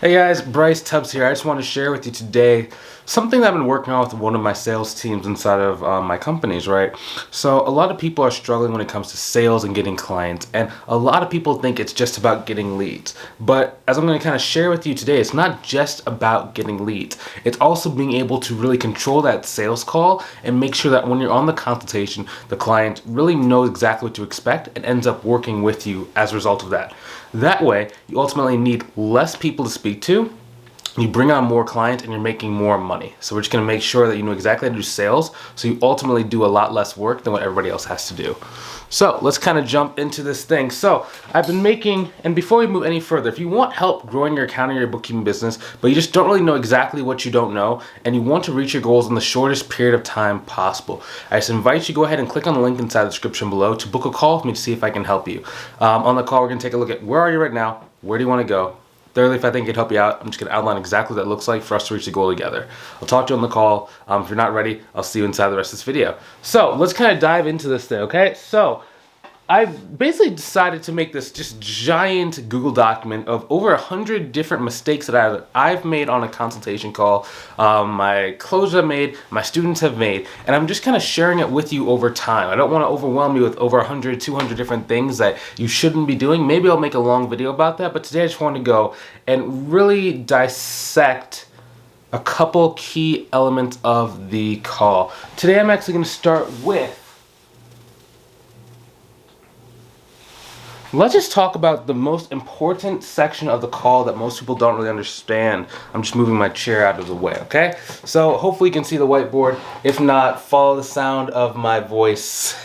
Hey guys, Bryce Tubbs here. I just want to share with you today something that I've been working on with one of my sales teams inside of my companies, right? So a lot of people are struggling when it comes to sales and getting clients, and a lot of people think it's just about getting leads. But as I'm going to kind of share with you today, it's not just about getting leads. It's also being able to really control that sales call and make sure that when you're on the consultation, the client really knows exactly what to expect and ends up working with you as a result of that. That way, you ultimately need less people to speak to, you bring on more clients, and you're making more money. So we're just going to make sure that you know exactly how to do sales, so you ultimately do a lot less work than what everybody else has to do. So let's kind of jump into this thing. So I've been making, and before we move any further, if you want help growing your accounting or your bookkeeping business, but you just don't really know exactly what you don't know, and you want to reach your goals in the shortest period of time possible, I just invite you to go ahead and click on the link inside the description below to book a call with me to see if I can help you. On the call, we're going to take a look at where are you right now, where do you want to go. Thirdly, if I think it can help you out, I'm just going to outline exactly what that looks like for us to reach the goal together. I'll talk to you on the call. If you're not ready, I'll see you inside the rest of this video. So let's kind of dive into this thing, okay? So I basically decided to make this just giant Google document of over 100 different mistakes that I've made on a consultation call, my closers I've made, my students have made, and I'm just kind of sharing it with you over time. I don't want to overwhelm you with over 100, 200 different things that you shouldn't be doing. Maybe I'll make a long video about that, but today I just want to go and really dissect a couple key elements of the call. Today I'm actually going to start with, let's just talk about the most important section of the call that most people don't really understand. I'm just moving my chair out of the way, okay? So hopefully you can see the whiteboard. If not, follow the sound of my voice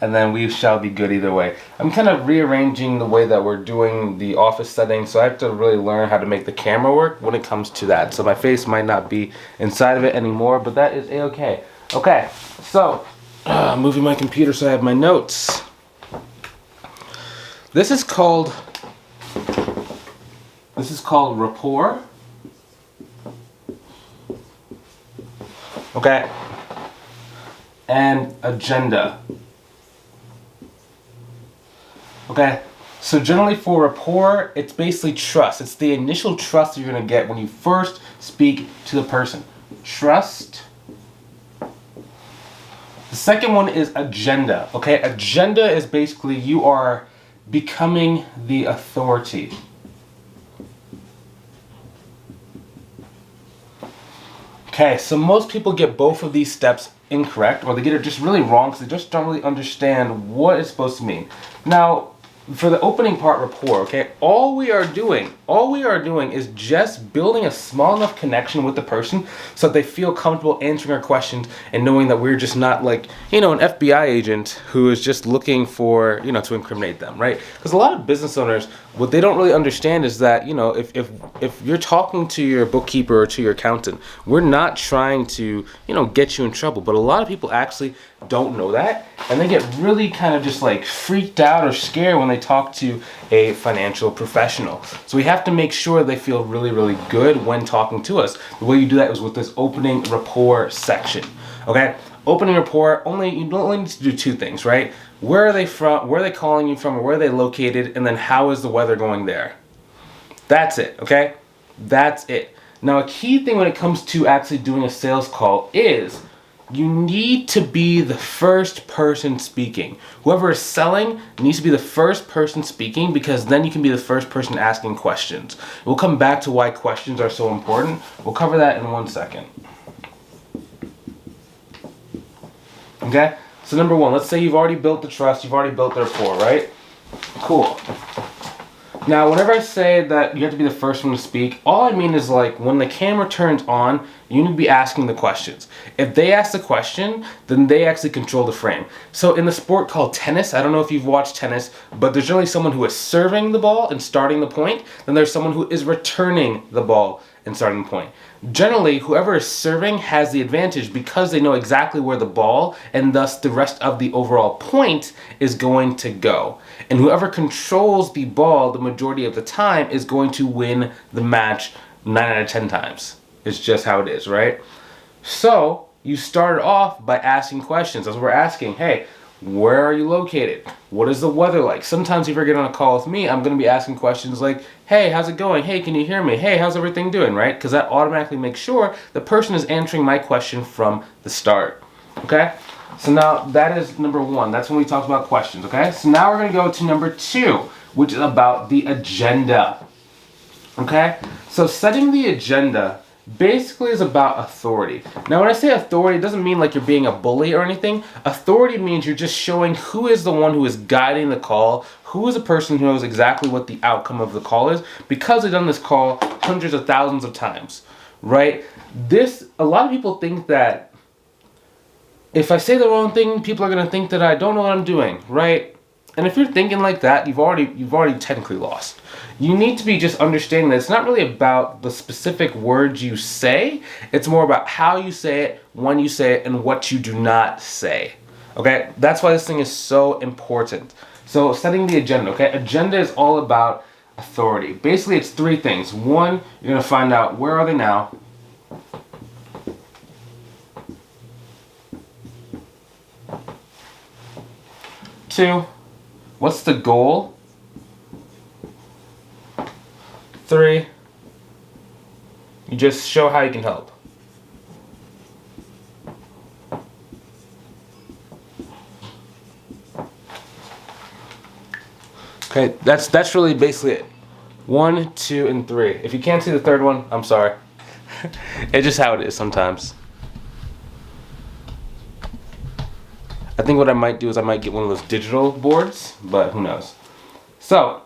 and then we shall be good either way. I'm kind of rearranging the way that we're doing the office setting, so I have to really learn how to make the camera work when it comes to that. So my face might not be inside of it anymore, but that is a-okay. Okay, so moving my computer so I have my notes. This is called rapport. Okay. And agenda. Okay. So generally for rapport, it's basically trust. It's the initial trust you're going to get when you first speak to the person. Trust. The second one is agenda. Okay. Agenda is basically you are becoming the authority. Okay, so most people get both of these steps incorrect, or they get it just really wrong because they just don't really understand what it's supposed to mean. Now, for the opening part, rapport, okay, all we are doing is just building a small enough connection with the person so that they feel comfortable answering our questions and knowing that we're just not like, an FBI agent who is just looking for, to incriminate them, right? Because a lot of business owners, what they don't really understand is that, if you're talking to your bookkeeper or to your accountant, we're not trying to, get you in trouble. But a lot of people actually don't know that, and they get really kind of just like freaked out or scared when they talk to a financial professional. So we have to make sure they feel really, really good when talking to us. The way you do that is with this opening rapport section. Okay? Opening rapport, you only need to do two things, right? Where are they from? Where are they calling you from? Or where are they located? And then how is the weather going there? That's it, okay? That's it. Now, a key thing when it comes to actually doing a sales call is you need to be the first person speaking. Whoever is selling needs to be the first person speaking, because then you can be the first person asking questions. We'll come back to why questions are so important. We'll cover that in 1 second. Okay? So number one, let's say you've already built the trust, you've already built the rapport, right? Cool. Now, whenever I say that you have to be the first one to speak, all I mean is like when the camera turns on, you need to be asking the questions. If they ask the question, then they actually control the frame. So in the sport called tennis, I don't know if you've watched tennis, but there's generally someone who is serving the ball and starting the point, then there's someone who is returning the ball and starting the point. Generally, whoever is serving has the advantage because they know exactly where the ball and thus the rest of the overall point is going to go. And whoever controls the ball the majority of the time is going to win the match 9 out of 10 times. It's just how it is, right? So you start off by asking questions. As we're asking, hey, Where are you located? What is the weather like? Sometimes if you're getting on a call with me, I'm going to be asking questions like, hey, how's it going? Hey, can you hear me? Hey, how's everything doing, right? Because that automatically makes sure the person is answering my question from the start, okay? So now that is number one. That's when we talked about questions, okay? So now we're going to go to number two, which is about the agenda, okay? So setting the agenda basically is about authority. Now when I say authority, it doesn't mean like you're being a bully or anything. Authority means you're just showing who is the one who is guiding the call, who is the person who knows exactly what the outcome of the call is, because they've done this call hundreds of thousands of times, right? A lot of people think that if I say the wrong thing, people are going to think that I don't know what I'm doing, right? And if you're thinking like that, you've already technically lost. You need to be just understanding that it's not really about the specific words you say. It's more about how you say it, when you say it, and what you do not say. Okay? That's why this thing is so important. So setting the agenda, okay? Agenda is all about authority. Basically, it's three things. One, you're going to find out where are they now. Two, what's the goal? 3, you just show how you can help. Okay, that's really basically it. 1, 2, and 3. If you can't see the third one, I'm sorry. It's just how it is sometimes. I think what I might do is I might get one of those digital boards, but who knows. So,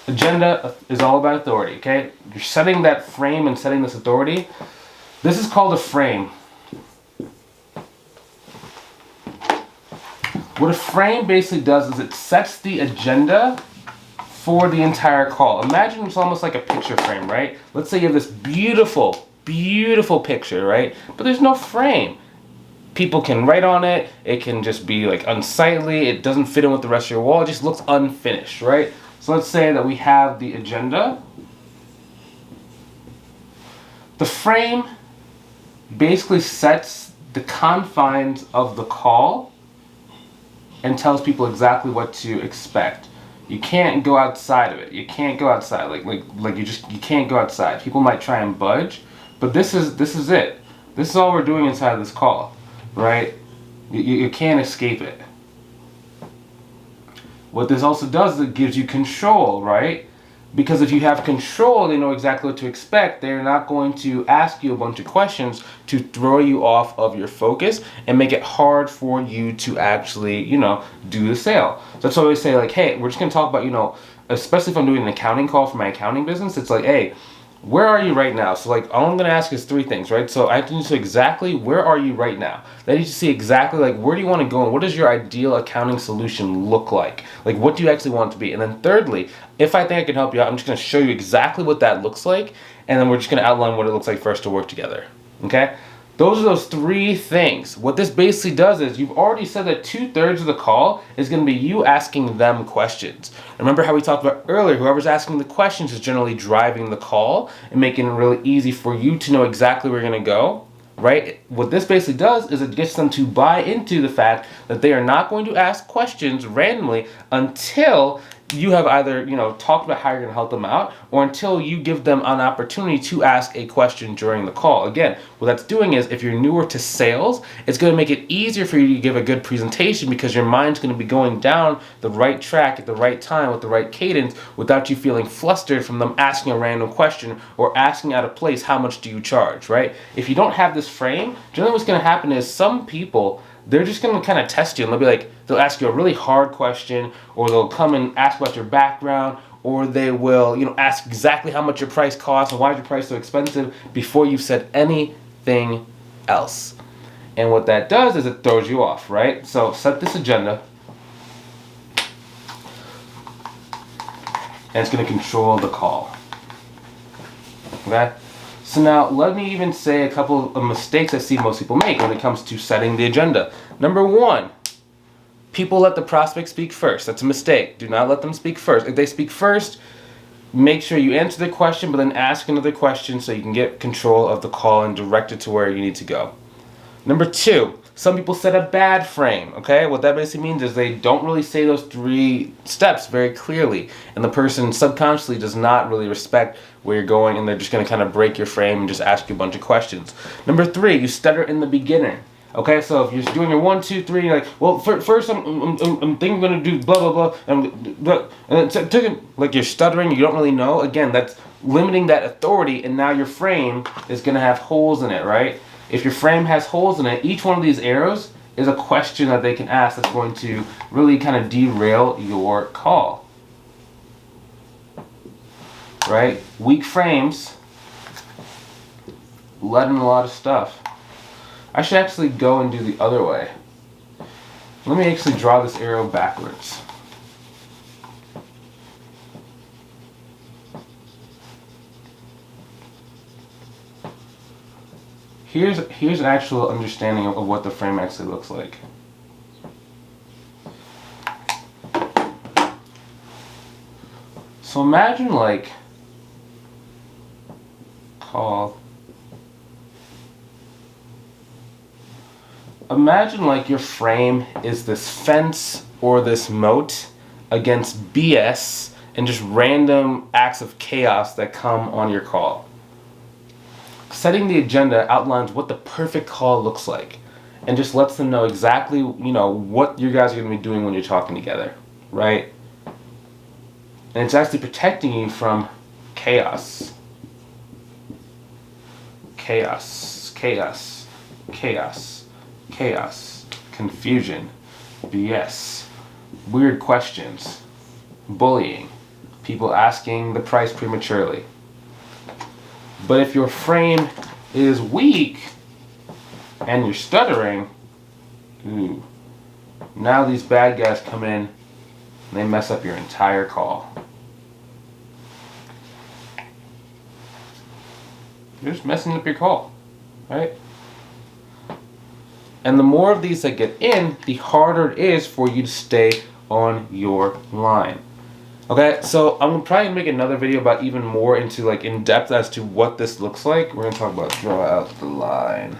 agenda is all about authority, okay? You're setting that frame and setting this authority. This is called a frame. What a frame basically does is it sets the agenda for the entire call. Imagine it's almost like a picture frame, right? Let's say you have this beautiful, beautiful picture, right? But there's no frame. People can write on it. It can just be like unsightly. It doesn't fit in with the rest of your wall. It just looks unfinished, right? So let's say that we have the agenda. The frame basically sets the confines of the call and tells people exactly what to expect. You can't go outside of it. You can't go outside. You can't go outside. People might try and budge, but this is it. This is all we're doing inside of this call, right? You can't escape it. What this also does is it gives you control, right? Because if you have control, they know exactly what to expect. They're not going to ask you a bunch of questions to throw you off of your focus and make it hard for you to actually, do the sale. So that's why I always say, like, hey, we're just going to talk about, especially if I'm doing an accounting call for my accounting business, it's like, hey, where are you right now? So like, all I'm going to ask is 3 things, right? So I have to know exactly where are you right now. I need to see exactly like where do you want to go and what does your ideal accounting solution look like? Like what do you actually want it to be? And then thirdly, if I think I can help you out, I'm just going to show you exactly what that looks like. And then we're just going to outline what it looks like for us to work together. Okay? Those are those 3 things. What this basically does is you've already said that 2/3 of the call is going to be you asking them questions. Remember how we talked about earlier, whoever's asking the questions is generally driving the call and making it really easy for you to know exactly where you're going to go, right? What this basically does is it gets them to buy into the fact that they are not going to ask questions randomly until you have either, talked about how you're going to help them out or until you give them an opportunity to ask a question during the call. Again, what that's doing is if you're newer to sales, it's going to make it easier for you to give a good presentation because your mind's going to be going down the right track at the right time with the right cadence without you feeling flustered from them asking a random question or asking out of place, how much do you charge, right? If you don't have this frame, generally what's going to happen is some people, they're just going to kind of test you and they'll ask you a really hard question or they'll come and ask about your background or they will, ask exactly how much your price costs and why is your price so expensive before you've said anything else. And what that does is it throws you off, right? So set this agenda and it's going to control the call. Okay? So now, let me even say a couple of mistakes I see most people make when it comes to setting the agenda. Number 1, people let the prospect speak first. That's a mistake. Do not let them speak first. If they speak first, make sure you answer the question, but then ask another question so you can get control of the call and direct it to where you need to go. Number 2, Some people set a bad frame, okay? What that basically means is they don't really say those 3 steps very clearly, and the person subconsciously does not really respect where you're going, and they're just gonna kind of break your frame and just ask you a bunch of questions. Number 3, you stutter in the beginning. Okay, so if you're doing your 1, 2, 3, you're like, well, first I'm thinking I'm gonna do blah blah blah, and then like you're stuttering, you don't really know. Again, that's limiting that authority, and now your frame is gonna have holes in it, right? If your frame has holes in it, each one of these arrows is a question that they can ask that's going to really kind of derail your call. Right? Weak frames let in a lot of stuff. I should actually go and do the other way. Let me actually draw this arrow backwards. Here's an actual understanding of what the frame actually looks like. So imagine like imagine like your frame is this fence or this moat against BS and just random acts of chaos that come on your call. Setting the agenda outlines what the perfect call looks like and just lets them know exactly, what you guys are going to be doing when you're talking together, right? And it's actually protecting you from chaos. Chaos, chaos, chaos, chaos, confusion, BS, weird questions, bullying, people asking the price prematurely. But if your frame is weak and you're stuttering, now these bad guys come in and they mess up your entire call. You're just messing up your call, right? And the more of these that get in, the harder it is for you to stay on your line. Okay, so I'm probably gonna make another video about even more into like in depth as to what this looks like. We're gonna talk about draw out the line.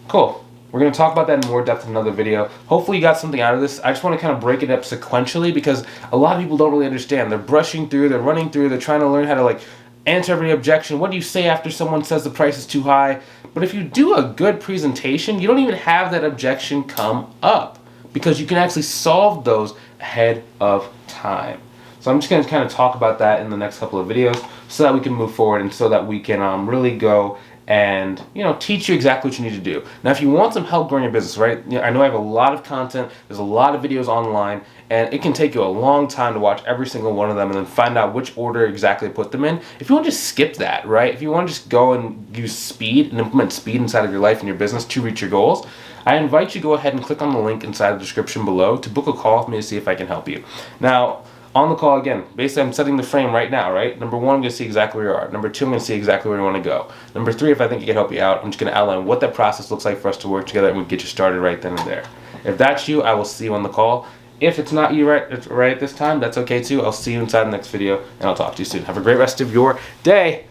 Cool. We're going to talk about that in more depth in another video. Hopefully you got something out of this. I just want to kind of break it up sequentially because a lot of people don't really understand. They're brushing through, they're running through, they're trying to learn how to like answer every objection. What do you say after someone says the price is too high? But if you do a good presentation, you don't even have that objection come up because you can actually solve those ahead of time. So I'm just going to kind of talk about that in the next couple of videos so that we can move forward and so that we can really go and teach you exactly what you need to do. Now if you want some help growing your business, right? I know I have a lot of content, there's a lot of videos online, and it can take you a long time to watch every single one of them and then find out which order exactly to put them in. If you want to just skip that, right? If you want to just go and use speed and implement speed inside of your life and your business to reach your goals, I invite you to go ahead and click on the link inside the description below to book a call with me to see if I can help you. Now, on the call again, basically I'm setting the frame right now, right? Number 1, I'm going to see exactly where you are. Number 2, I'm going to see exactly where you want to go. Number 3, if I think it can help you out, I'm just going to outline what that process looks like for us to work together and we get you started right then and there. If that's you, I will see you on the call. If it's not you right at this time, that's okay too. I'll see you inside the next video and I'll talk to you soon. Have a great rest of your day.